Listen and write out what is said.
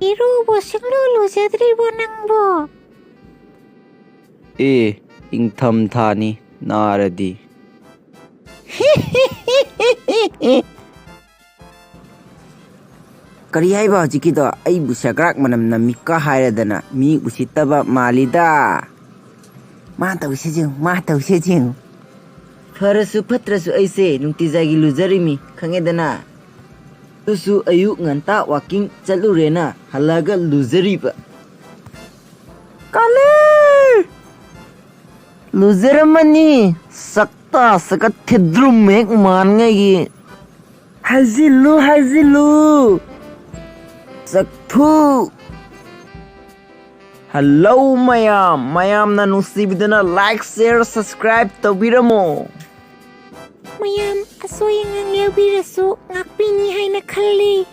이루보 생루루 제드리보 낭보 잉탐타니 나라디 Kari haiba hojiki do aibu Segrak manam namika hairadana mi usitaba malida. Ma tawse jing. Farasu patrasu aise nungtizagi luzarimi khangedana. Tusu ayu nganta walking chalurena halaga luzariba. Kale! Luzaramani sakta sakat thidrum mek man ngai. Hazilu. Saktu. Hello mayam na nusibidana like, share, subscribe tawbiramo. mayam asoyang ang lewbirasu ngakpini haina khalli